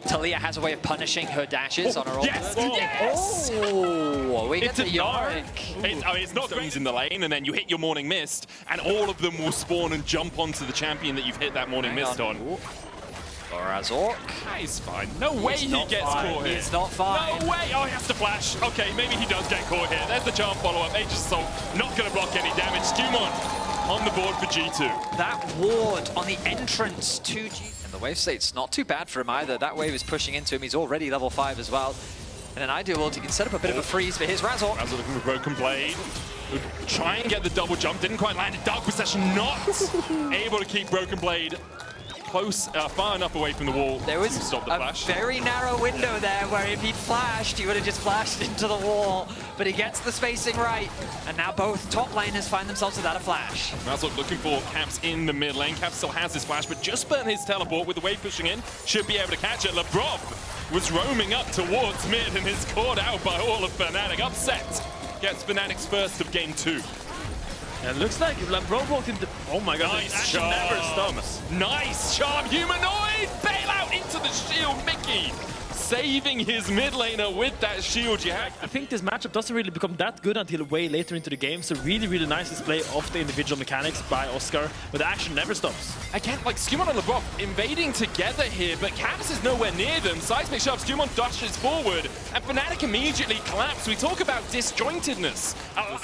Taliyah has a way of punishing her dashes on her ult. Yes! Yes! Oh, we get the Yorick. It's not great in the lane, and then you hit your Morning Mist, and all of them will spawn and jump onto the champion that you've hit that Morning Mist on. Or Razork. He's fine. No way he gets caught here. He's not fine. No way! Oh, he has to flash. Okay, maybe he does get caught here. There's the charm follow-up. Aegis Assault not going to block any damage. SkewMond on the board for G2. That ward on the entrance to G2. And the wave state's not too bad for him either. That wave is pushing into him. He's already level 5 as well. In an ideal world, he can set up a bit of a freeze for his Razork. Razork looking for Broken Blade. Would try and get the double jump. Didn't quite land it. Dark Possession not able to keep Broken Blade close, far enough away from the wall. There was to stop the flash. A very narrow window there where if he'd flashed, he would have just flashed into the wall. But he gets the spacing right. And now both top laners find themselves without a flash. Razork looking for Caps in the mid lane. Caps still has his flash, but just burnt his teleport with the wave pushing in. Should be able to catch it. Labrov was roaming up towards mid and is caught out by all of Fnatic. Upset gets Fnatic's first of game 2. And it looks like Labrov walked into... Oh my god, nice charm. Never stops. Nice charm. Humanoid! Bailout into the shield. Mikyx saving his mid laner with that shield. I think this matchup doesn't really become that good until way later into the game. So really, really nice display of the individual mechanics by Oscar, but the action never stops. Again, like SkewMond and Labrov invading together here, but Caps is nowhere near them. Seismic shove, SkewMond dashes forward, and Fnatic immediately collapse. We talk about disjointedness.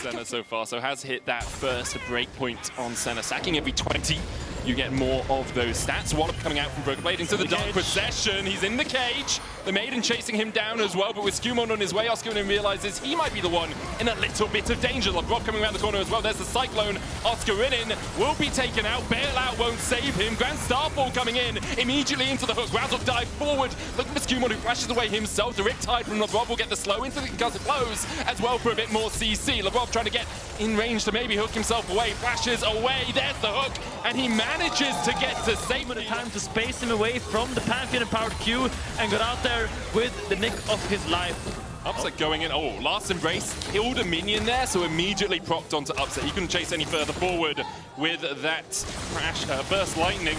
Senna so far, so has hit that first breakpoint on Senna, sacking every 20. You get more of those stats. Wallop coming out from Broken Blade into the Dark Possession. He's in the cage. The Maiden chasing him down as well, but with SkewMond on his way, Oscarinin realizes he might be the one in a little bit of danger. Labrov coming around the corner as well. There's the Cyclone. Oscarinin will be taken out. Bailout won't save him. Grand Starfall coming in immediately into the hook. Razork dive forward. Looking for SkewMond, who flashes away himself. The Riptide from Labrov will get the slow into the concussive blows as well for a bit more CC. Labrov trying to get in range to maybe hook himself away. Flashes away. There's the hook, and he manages to get to safety. The time to space him away from the Pantheon empowered Q and got out there with the nick of his life. Upset going in. Oh, last embrace. Killed a minion there, so immediately propped onto Upset. He couldn't chase any further forward with that crash, burst lightning.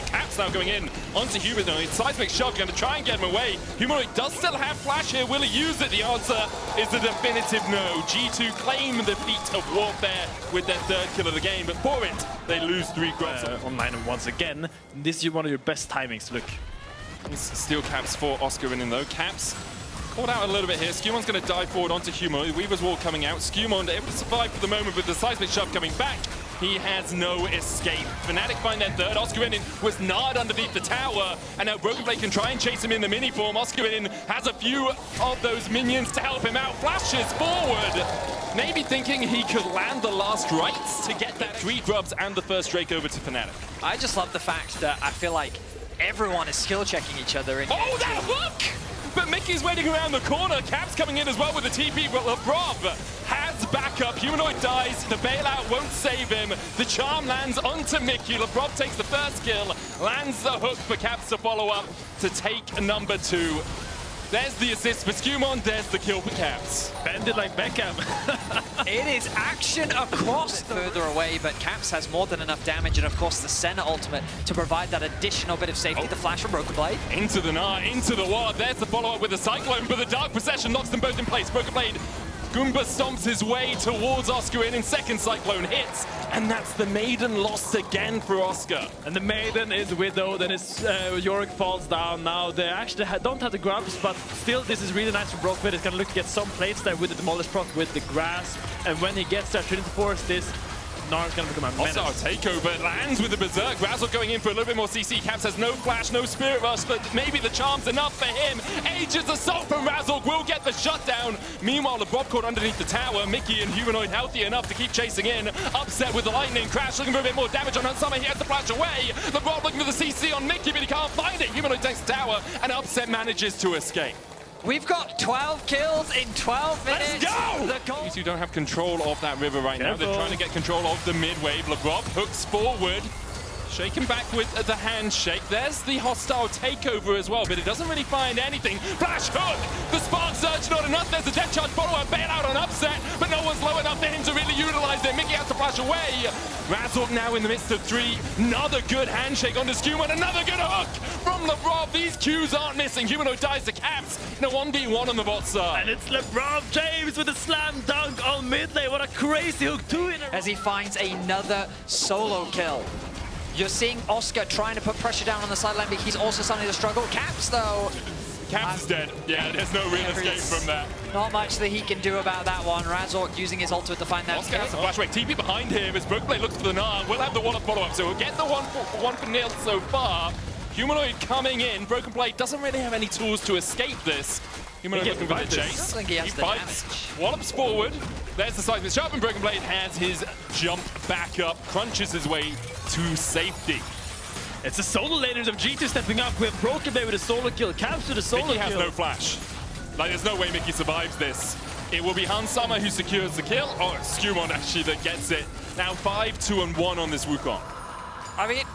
Caps now going in onto Humanoid. Seismic shove going to try and get him away. Humanoid does still have flash here. Will he use it? The answer is a definitive no. G2 claim the feat of warfare with their third kill of the game, but for it, they lose 3 grubs. Online once again. This is one of your best timings. Look. Steal Caps for Oscarinin though. Caps caught out a little bit here. SkewMond's going to dive forward onto Humanoid. Weaver's Wall coming out. SkewMond able to survive for the moment with the Seismic shove coming back. He has no escape. Fnatic find their third. Oscarinin was Gnar'd underneath the tower, and now Broken Blade can try and chase him in the mini form. Oscarinin has a few of those minions to help him out. Flashes forward, maybe thinking he could land the last rights to get that 3 grubs and the first Drake over to Fnatic. I just love the fact that I feel like everyone is skill checking each other. Oh, that hook! But Mikyx waiting around the corner. Caps coming in as well with the TP, but Labrov has backup. Humanoid dies. The bailout won't save him. The charm lands onto Mikyx. Labrov takes the first kill, lands the hook for Caps to follow up to take number 2. There's the assist for SkewMond, there's the kill for Caps. Bend it like Beckham. It is action across further away, but Caps has more than enough damage, and of course the Senna ultimate to provide that additional bit of safety. The flash from Broken Blade. Into the Gnar, into the ward. There's the follow-up with the Cyclone, but the Dark Possession knocks them both in place. Broken Blade, Goomba stomps his way towards Oscarinin. Second Cyclone hits, and that's the Maiden lost again for Oscar. And the Maiden is widowed, and his Yorick falls down now. They actually don't have the grubs, but still this is really nice for Broken Blade. He's gonna look to get some plates there with the Demolish proc, with the grasp, and when he gets there, Trinity Force, this Gnar's gonna become a menace. Also, takeover lands with the Berserk. Razork going in for a little bit more CC. Caps has no flash, no Spirit Rush, but maybe the charm's enough for him. Aegis Assault from Razork will get the shutdown. Meanwhile, Labrov caught underneath the tower. Mikyx and Humanoid healthy enough to keep chasing in. Upset with the lightning crash, looking for a bit more damage on Hunsama. He has to flash away. Labrov looking for the CC on Mikyx, but he can't find it. Humanoid takes the tower, and Upset manages to escape. We've got 12 kills in 12 minutes. Let's go! These two don't have control of that river right now. They're trying to get control of the mid wave. Labrov hooks forward. Shaken back with the handshake. There's the hostile takeover as well, but it doesn't really find anything. Flash hook! The spark surge, not enough. There's a death charge follow-up, bailout on upset, but no one's low enough for him to really utilize it. Mikyx has to flash away. Razork now in the midst of 3. Another good handshake onto SkewMond. Another good hook from Labrov. These Qs aren't missing. Humanoid dies to Caps in a 1v1 on the bot side. And it's Labrov James with a slam dunk on mid lane. What a crazy hook, 2 in a row. As he finds another solo kill. You're seeing Oscar trying to put pressure down on the sideline, but he's also starting to struggle. Caps, though. Caps is dead. Yeah, there's no real escape from that. Not much that he can do about that one. Razork using his ultimate to find that. Oscar has a flashback. TP behind him as Brokenblade looks for the Gnar. We'll have the one-up follow-up, so we'll get the one for nil so far. Humanoid coming in. Broken Blade doesn't really have any tools to escape this. Humanoid looking for the chase. He fights. Wallops forward. There's the seismic shot, and Broken Blade has his jump back up, crunches his way to safety. It's the solo laners of G2 stepping up with Broken Blade with a solo kill, Caps with a solo Mikyx kill. has no flash. Like, there's no way Mikyx survives this. It will be Hansama who secures the kill, or SkewMond actually that gets it. Now 5-2-1 on this Wukong. I mean,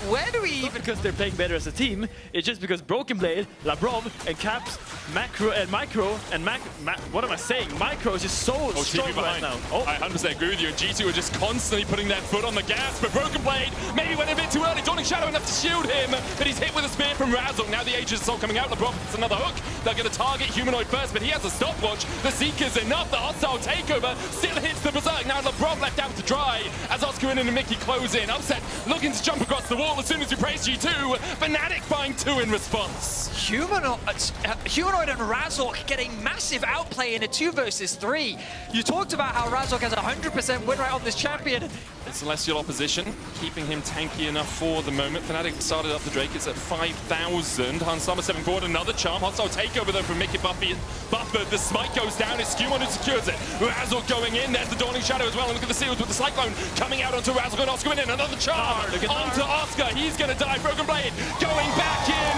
where do we even... Not because they're playing better as a team, it's just because Broken Blade, Labrov, and Caps, Micro, and what am I saying? Micro is just so strong right now. I 100% agree with you. G2 are just constantly putting their foot on the gas, but Broken Blade maybe went a bit too early. Dawning Shadow enough to shield him, but he's hit with a spear from Razork. Now the Aegis Assault coming out. Labrov, it's another hook. They're going to target Humanoid first, but he has a stopwatch. The Seeker's enough. The hostile takeover still hits the Berserk. Now Labrov left out to dry as Oscarinin and Mikyx close in. Upset looking to jump across the wall as soon as we praise G2. Fnatic find 2 in response. Humanoid and Razork getting massive outplay in a 2 versus 3. You talked about how Razork has a 100% win rate on this champion. Celestial opposition, keeping him tanky enough for the moment. Fnatic started up the Drake, it's at 5,000. Hansama stepping forward, another charm. Hostile takeover though from Mikyx buffered. The smite goes down, it's SkewMond who secures it. Razork going in, there's the Dawning Shadow as well. And look at the seals with the Cyclone coming out onto Razork and Oscar in. Another charm onto Oscar, he's going to die. Broken Blade going back in.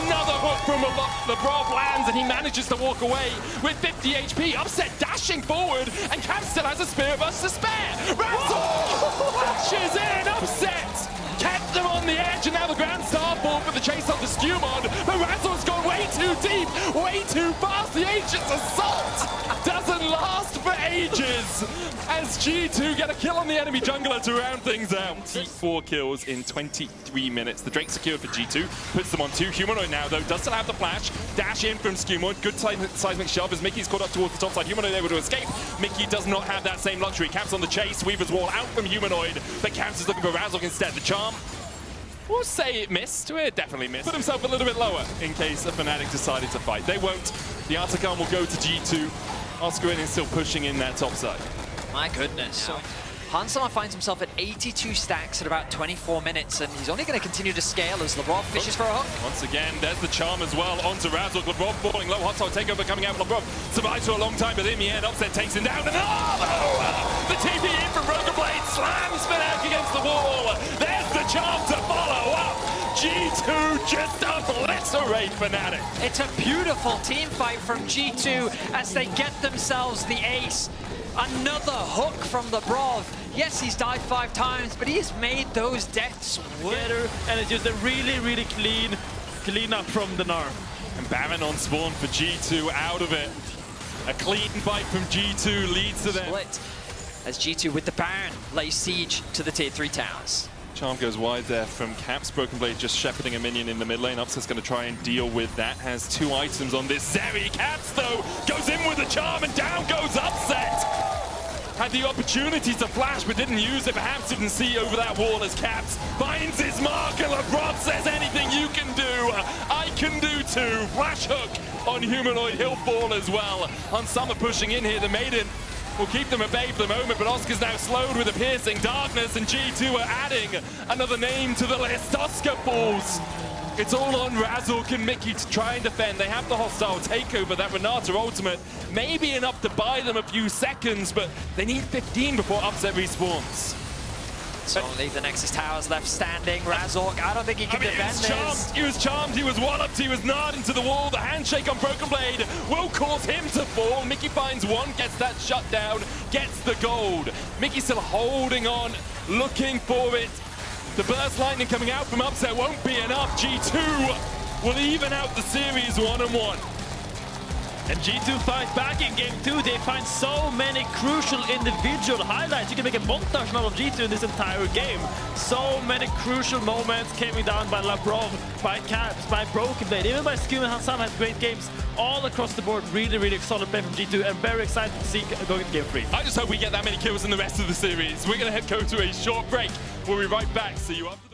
Another hook from Labrov lands and he manages to walk away with 50 HP. Upset dashing forward and Caps still has a spear of us to spare. Razork flashes in, Upset kept them on the edge, and now the Grand Starfall for the chase on the SkewMond. But Razork's gone way too deep, way too fast. The Aegis Assault doesn't last for ages as G2 get a kill on the enemy jungler to round things out. 4 kills in 23 minutes. The Drake secured for G2, puts them on 2. Humanoid now, though, does still have the flash. Dash in from SkewMond. Good seismic shove as Mikyx caught up towards the top side. Humanoid able to escape. Mikyx does not have that same luxury. Caps on the chase. Weaver's Wall out from Humanoid, but Caps is looking for Razork instead. The charm, we'll say it missed. It definitely missed. Put himself a little bit lower in case a Fnatic decided to fight. They won't. The Artican will go to G2. Oscarinin is still pushing in that top side. My goodness. So Hansama finds himself at 82 stacks at about 24 minutes, and he's only going to continue to scale as Labrov fishes for a hook. Once again, there's the charm as well onto Razork. Labrov falling low. Hostile takeover coming out. Labrov survives for a long time, but in the end, Upset takes him down. And the TP in from Broken Blade slams Fnatic against the wall. There's the charm to follow up. G2 just obliterate Fnatic. It's a beautiful team fight from G2 as they get themselves the ace. Another hook from Labrov. Yes, he's died 5 times, but he has made those deaths better, and it's just a really clean up from the Gnar. And Baron on spawn for G2 out of it. A clean fight from G2 leads to them. Split as G2 with the Baron lays siege to the tier 3 towers. Charm goes wide there from Caps. Broken Blade just shepherding a minion in the mid lane. Upset's going to try and deal with that. Has 2 items on this Zeri. Caps, though, goes in with a charm and down goes Upset. Had the opportunity to flash, but didn't use it. Perhaps didn't see over that wall as Caps finds his mark. And Labrov says, anything you can do, I can do too. Flash hook on Humanoid. He'll fall as well. Hansama pushing in here. The Maiden will keep them at bay for the moment, but Oscar's now slowed with a piercing darkness, and G2 are adding another name to the list. Oscar falls. It's all on Razork and Mikyx to try and defend. They have the hostile takeover, that Renata ultimate may be enough to buy them a few seconds, but they need 15 before Upset respawns. So only the Nexus Towers left standing. Razork, I don't think he can defend this. He was charmed, he was walloped, he was gnarred into the wall. The handshake on Broken Blade will cause him to fall. Mikyx finds one, gets that shut down, gets the gold. Mikyx still holding on, looking for it. The burst lightning coming out from Upset won't be enough. G2 will even out the series 1-1. And G2 fight back in game 2. They find so many crucial individual highlights. You can make a montage now of G2 in this entire game. So many crucial moments coming down by Labrov, by Caps, by Broken Blade, even by SkewMond. Hansam had great games all across the board. Really solid play from G2, and very excited to see going to game 3. I just hope we get that many kills in the rest of the series. We're going to go to a short break. We'll be right back. See you after.